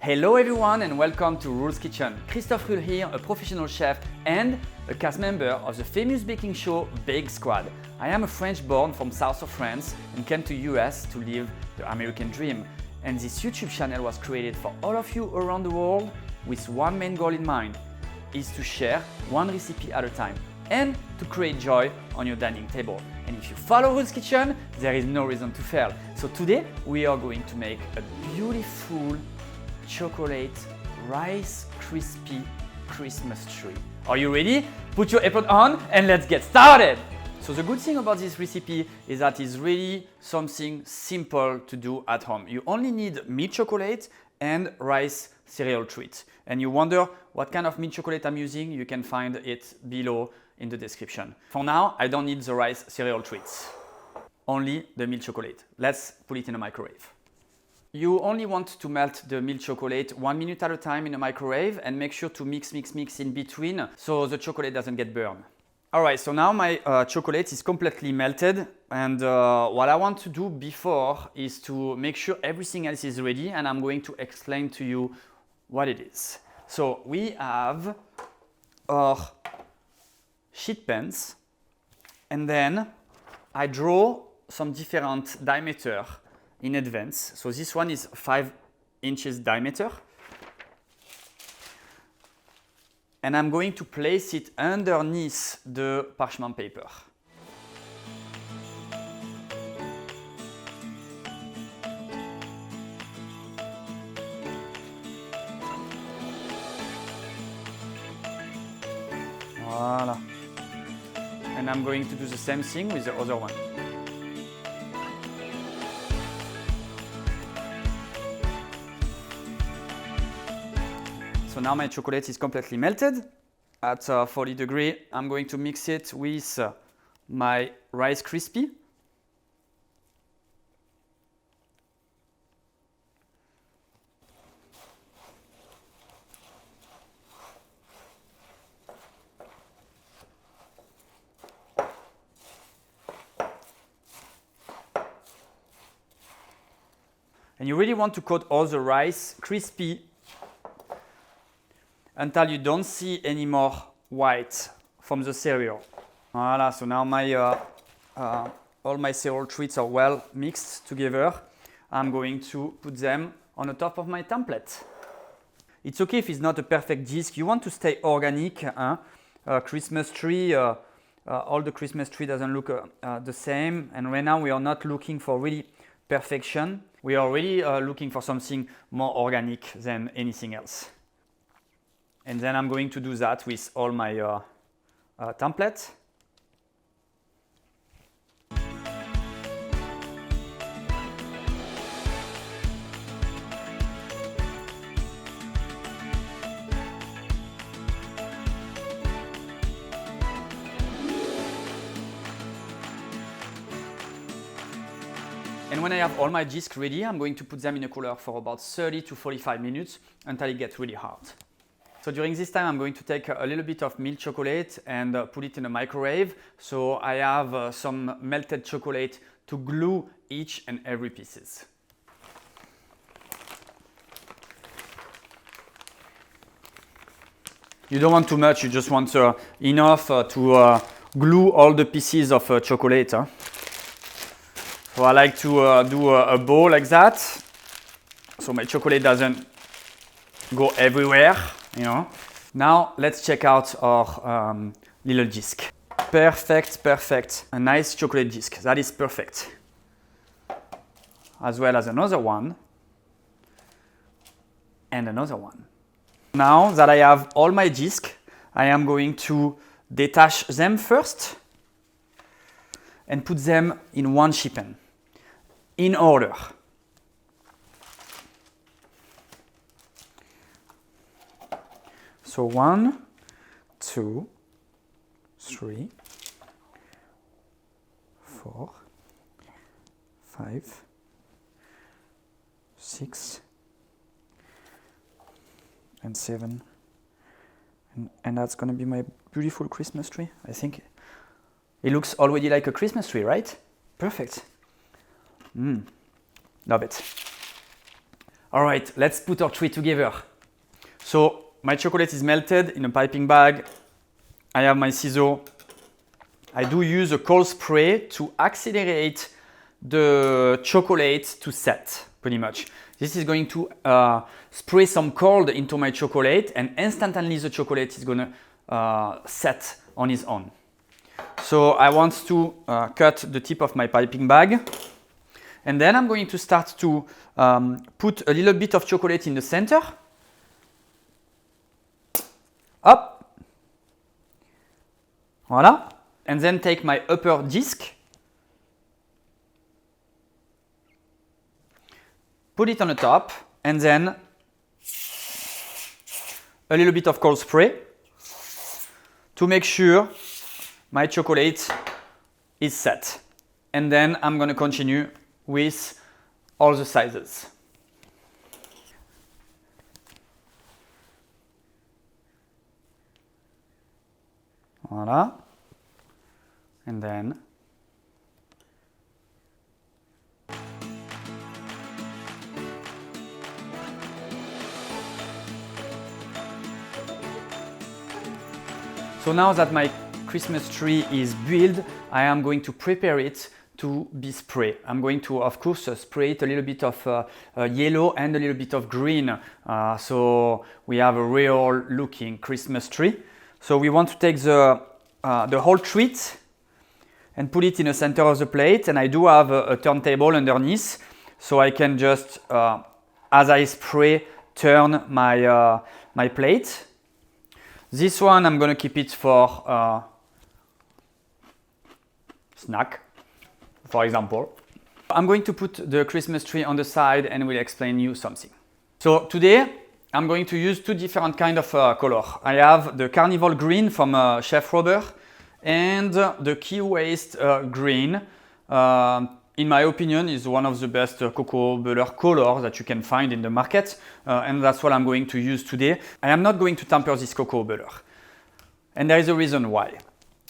Hello everyone and welcome to Rull's Kitchen. Christophe Rull here, a professional chef and a cast member of the famous baking show Bake Squad. I am a French born from south of France and came to US to live the American dream. And this YouTube channel was created for all of you around the world with one main goal in mind, is to share one recipe at a time and to create joy on your dining table. And if you follow Rull's Kitchen, there is no reason to fail. So today we are going to make a beautiful chocolate rice crispy Christmas tree. Are you ready? Put your apron on and let's get started! So the good thing about this recipe is that it's really something simple to do at home. You only need milk chocolate and rice cereal treat. And you wonder what kind of milk chocolate I'm using, you can find it below in the description. For now, I don't need the rice cereal treats, only the milk chocolate. Let's put it in a microwave. You only want to melt the milk chocolate 1 minute at a time in a microwave and make sure to mix in between so the chocolate doesn't get burned. Alright, so now my chocolate is completely melted and what I want to do before is to make sure everything else is ready, and I'm going to explain to you what it is. So we have our sheet pans and then I draw some different diameter in advance. So this one is 5 inches diameter. And I'm going to place it underneath the parchment paper. Voila. And I'm going to do the same thing with the other one. So now my chocolate is completely melted at 40 degrees. I'm going to mix it with my Rice Krispie. And you really want to coat all the Rice Krispie until you don't see any more white from the cereal. Voila, so now my all my cereal treats are well mixed together. I'm going to put them on the top of my template. It's okay if it's not a perfect disc. You want to stay organic. Christmas tree, all the Christmas tree doesn't look the same. And right now we are not looking for really perfection. We are really looking for something more organic than anything else. And then I'm going to do that with all my templates. And when I have all my discs ready, I'm going to put them in a cooler for about 30 to 45 minutes until it gets really hard. So during this time, I'm going to take a little bit of milk chocolate and put it in a microwave. So I have some melted chocolate to glue each and every pieces. You don't want too much, you just want enough to glue all the pieces of chocolate. So I like to do a bow like that, so my chocolate doesn't go everywhere. You know. Now let's check out our little disc. Perfect, perfect. A nice chocolate disc. That is perfect. As well as another one. And another one. Now that I have all my discs, I am going to detach them first and put them in one sheet pan in order. So 1, 2, 3, 4, 5, 6, and 7. And that's going to be my beautiful Christmas tree. I think it looks already like a Christmas tree, right? Perfect. Love it. All right, let's put our tree together. So my chocolate is melted in a piping bag. I have my scissors. I do use a cold spray to accelerate the chocolate to set, pretty much. This is going to spray some cold into my chocolate, and instantly the chocolate is going to set on its own. So I want to cut the tip of my piping bag, and then I'm going to start to put a little bit of chocolate in the center. Up. Voila. And then take my upper disc, put it on the top, and then a little bit of cold spray to make sure my chocolate is set. And then I'm going to continue with all the sizes. Voila. And then so now that my Christmas tree is built, I am going to prepare it to be sprayed. I'm going to, of course, spray it a little bit of yellow and a little bit of green, so we have a real looking Christmas tree. So we want to take the whole treat and put it in the center of the plate, and I do have a turntable underneath, so I can just, as I spray, turn my plate. This one I'm gonna keep it for snack, for example. I'm going to put the Christmas tree on the side and will explain you something. So today I'm going to use two different kind of color. I have the Carnival green from Chef Robert and the Key Waste green. In my opinion, is one of the best cocoa butter colors that you can find in the market, and that's what I'm going to use today. I am not going to temper this cocoa butter, and there is a reason why.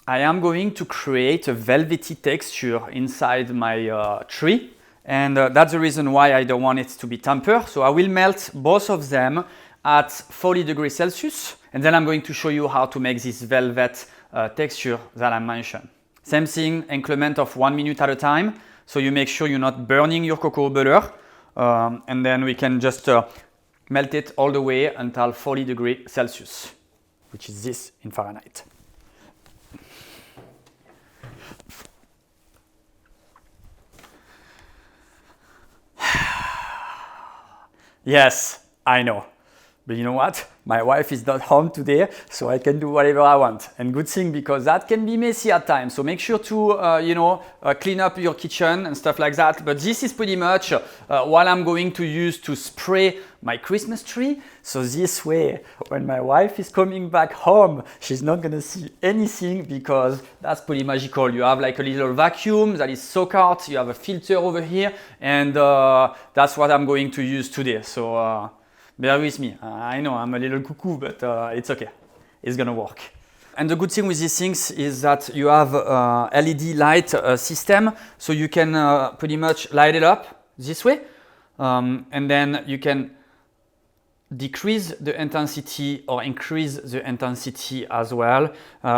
I am going to create a velvety texture inside my tree, and that's the reason why I don't want it to be tempered. So I will melt both of them at 40 degrees Celsius, and then I'm going to show you how to make this velvet texture that I mentioned. Same thing, increment of 1 minute at a time, so you make sure you're not burning your cocoa butter, and then we can just melt it all the way until 40 degrees Celsius, which is this in Fahrenheit. Yes, I know. But you know what? My wife is not home today, so I can do whatever I want. And good thing, because that can be messy at times. So make sure to, clean up your kitchen and stuff like that. But this is pretty much what I'm going to use to spray my Christmas tree. So this way, when my wife is coming back home, she's not gonna see anything, because that's pretty magical. You have like a little vacuum that is soaked out. You have a filter over here, and that's what I'm going to use today. So bear with me. I know I'm a little cuckoo, but it's okay. It's gonna work. And the good thing with these things is that you have a LED light system, so you can pretty much light it up this way, and then you can decrease the intensity or increase the intensity as well,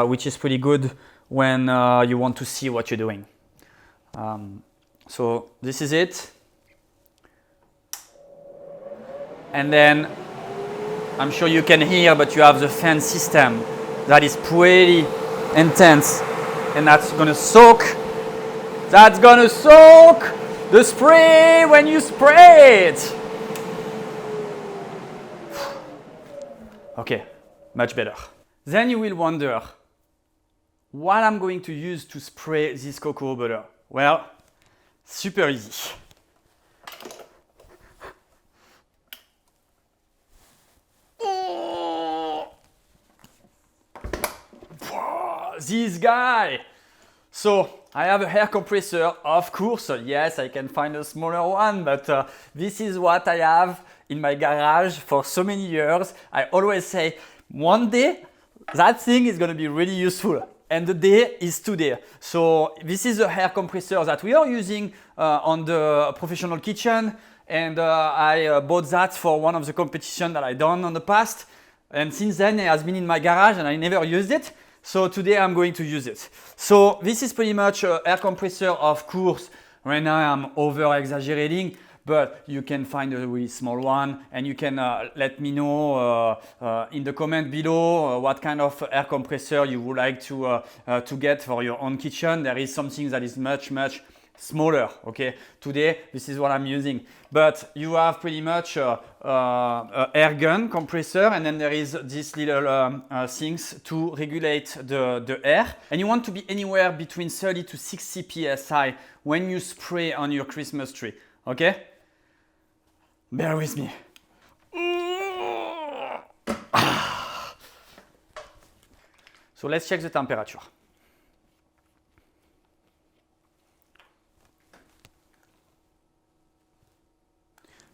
which is pretty good when you want to see what you're doing. So this is it. And then I'm sure you can hear, but you have the fan system that is pretty intense, and that's gonna soak. That's gonna soak the spray when you spray it. Okay, much better. Then you will wonder what I'm going to use to spray this cocoa butter. Well, super easy. This guy. So I have a hair compressor, of course. Yes, I can find a smaller one, but this is what I have in my garage for so many years. I always say, one day that thing is going to be really useful, and the day is today. So this is a hair compressor that we are using on the professional kitchen, and I bought that for one of the competitions that I done on the past. And since then it has been in my garage and I never used it. So today I'm going to use it. So this is pretty much an air compressor, of course. Right now I'm over exaggerating, but you can find a really small one, and you can let me know in the comment below what kind of air compressor you would like to get for your own kitchen. There is something that is much smaller. Okay, today this is what I'm using, but you have pretty much air gun compressor, and then there is this little things to regulate the air, and you want to be anywhere between 30 to 60 psi when you spray on your Christmas tree. Okay, bear with me. So let's check the temperature.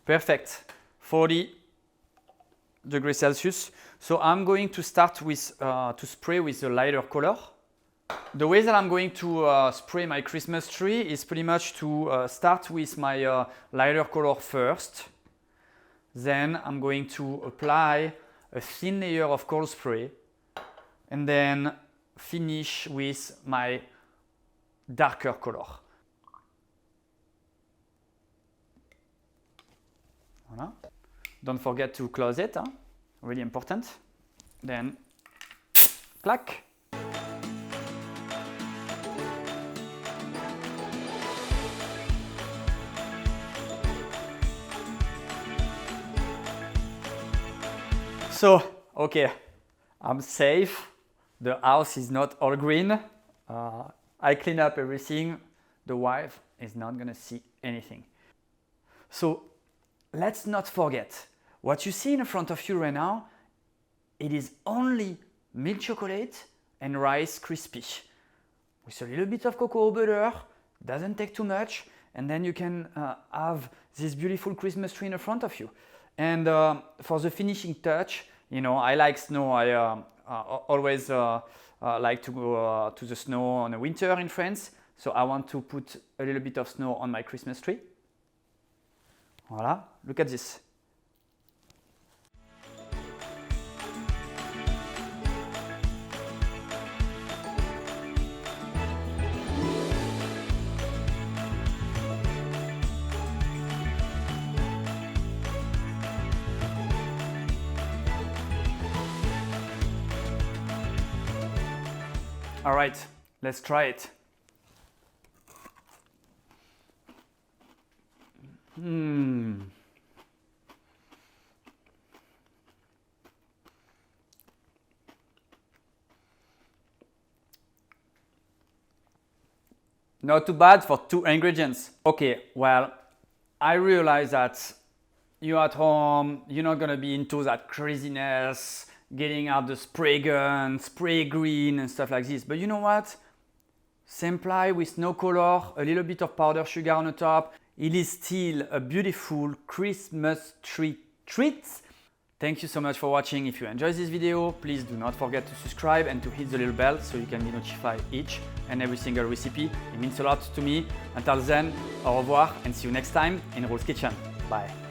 Perfect, 40 degrees Celsius. So I'm going to start with to spray with the lighter color. The way that I'm going to spray my Christmas tree is pretty much to start with my lighter color first. Then I'm going to apply a thin layer of cold spray, and then finish with my darker color. Voilà. Don't forget to close it, huh? Really important. Then, clack. So, okay, I'm safe. The house is not all green. I clean up everything. The wife is not gonna see anything. So, let's not forget, what you see in front of you right now, it is only milk chocolate and Rice Krispies with a little bit of cocoa butter, doesn't take too much, and then you can have this beautiful Christmas tree in front of you. And for the finishing touch, you know, I like snow. I always like to go to the snow on the winter in France, so I want to put a little bit of snow on my Christmas tree. Voilà, look at this. All right, let's try it. Not too bad for 2 ingredients. Okay, well, I realize that you're at home, you're not gonna be into that craziness, getting out the spray gun, spray green and stuff like this. But you know what? Simply with no color, a little bit of powdered sugar on the top, it is still a beautiful Christmas tree treat. Thank you so much for watching. If you enjoyed this video, please do not forget to subscribe and to hit the little bell so you can be notified each and every single recipe. It means a lot to me. Until then, au revoir and see you next time in Rull's Kitchen. Bye.